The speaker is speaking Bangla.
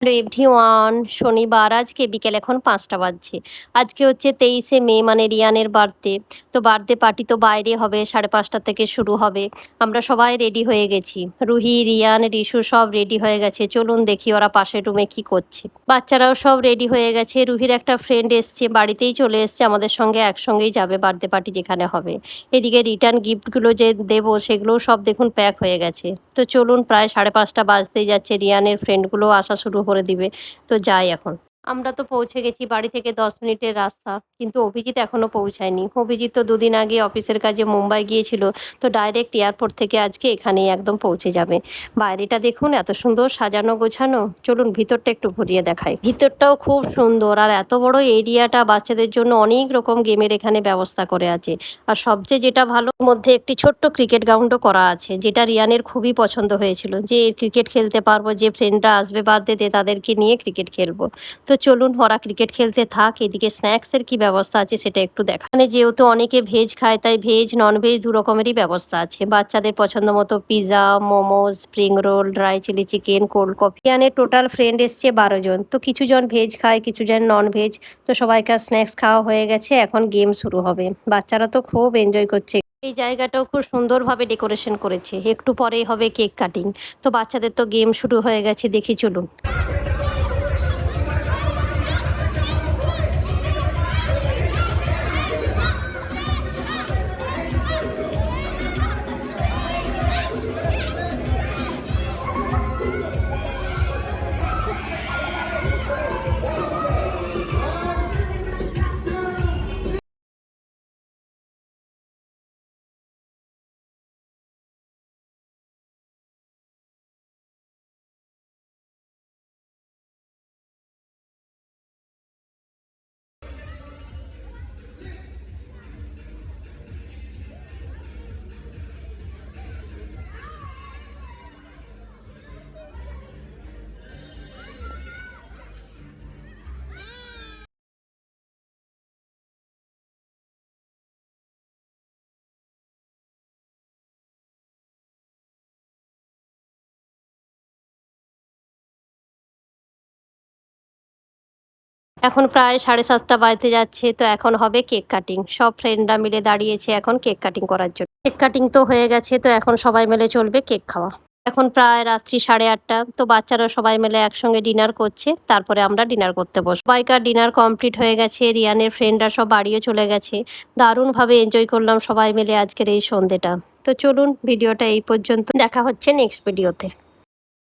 হ্যালো এভরিওয়ান, শনিবার আজকে বিকেল এখন ৫টা বাজছে। আজকে হচ্ছে ২৩শে মে, মানে রিয়ানের বার্থডে। তো বার্থডে পার্টি তো বাইরে হবে, ৫:৩০ থেকে শুরু হবে। আমরা সবাই রেডি হয়ে গেছি। রুহি, রিয়ান, রিশু সব রেডি হয়ে গেছে। চলুন দেখি ওরা পাশের রুমে কি করছে। বাচ্চারাও সব রেডি হয়ে গেছে। রুহির একটা ফ্রেন্ড এসছে, বাড়িতেই চলে এসছে আমাদের সঙ্গে, একসঙ্গেই যাবে বার্থডে পার্টি যেখানে হবে। এদিকে রিটার্ন গিফটগুলো যে দেবো সেগুলোও সব দেখুন প্যাক হয়ে গেছে। তো চলুন, প্রায় ৫:৩০ বাজতেই যাচ্ছে, রিয়ানের ফ্রেন্ডগুলো আসা শুরু করে দিবে। তো যাই এখন। আমরা তো পৌঁছে গেছি, বাড়ি থেকে ১০ মিনিটের রাস্তা। কিন্তু অভিজিৎ এখনো পৌঁছায়নি। অভিজিৎ তো দুদিন আগে অফিসের কাজে মুম্বাই গিয়েছিল। তো ডাইরেক্ট এয়ারপোর্ট থেকে আজকে এখানেই একদম পৌঁছে যাবে। বাইরেটা দেখুন এত সুন্দর সাজানো গোছানো। চলুন ভিতরটা একটু ঘুরিয়ে দেখাই। ভিতরটাও খুব সুন্দর, আর এত বড় এরিয়াটা, বাচ্চাদের জন্য অনেক রকম গেমের এখানে ব্যবস্থা করে আছে। আর সবচেয়ে যেটা ভালো, মধ্যে একটি ছোট্ট ক্রিকেট গ্রাউন্ডও করা আছে, যেটা রিয়ানের খুবই পছন্দ হয়েছিল, যে ক্রিকেট খেলতে পারবো, যে ফ্রেন্ডরা আসবে বার্থডেতে তাদেরকে নিয়ে ক্রিকেট খেলবো। তো চলুন ওরা ক্রিকেট খেলতে থাক, এদিকে স্ন্যাক্সের কি ব্যবস্থা আছে সেটা একটু দেখা। মানে যেহেতু অনেকে ভেজ খায়, তাই ভেজ ননভেজ দু রকমেরই ব্যবস্থা আছে। বাচ্চাদের পছন্দ মতো pizza, momos, spring roll, dry chilli chicken, cold coffee. রিয়ানের টোটাল ফ্রেন্ড এসছে ১২ জন। তো কিছু জন ভেজ খায়, কিছু জন নন ভেজ। তো সবাইকার স্ন্যাক্স খাওয়া হয়ে গেছে, এখন গেম শুরু হবে। বাচ্চারা তো খুব এনজয় করছে। এই জায়গাটাও খুব সুন্দরভাবে ডেকোরেশন করেছে। একটু পরেই হবে কেক কাটিং। তো বাচ্চাদের তো গেম শুরু হয়ে গেছে, দেখি চলুন। এখন প্রায় ৭:৩০ বাজতে যাচ্ছে। তো এখন হবে কেক কাটিং। সব ফ্রেন্ডরা মিলে দাঁড়িয়েছে এখন কেক কাটিং করার জন্য। কেক কাটিং তো হয়ে গেছে, তো এখন সবাই মিলে চলবে কেক খাওয়া। এখন প্রায় রাত্রি ৮:৩০। তো বাচ্চারা সবাই মিলে একসঙ্গে ডিনার করছে, তারপরে আমরা ডিনার করতে বসবো। সবাইকার ডিনার কমপ্লিট হয়ে গেছে, রিয়ানের ফ্রেন্ডরা সব বাড়িও চলে গেছে। দারুণভাবে এনজয় করলাম সবাই মিলে আজকের এই সন্ধেটা। তো চলুন, ভিডিওটা এই পর্যন্ত, দেখা হচ্ছে নেক্সট ভিডিওতে।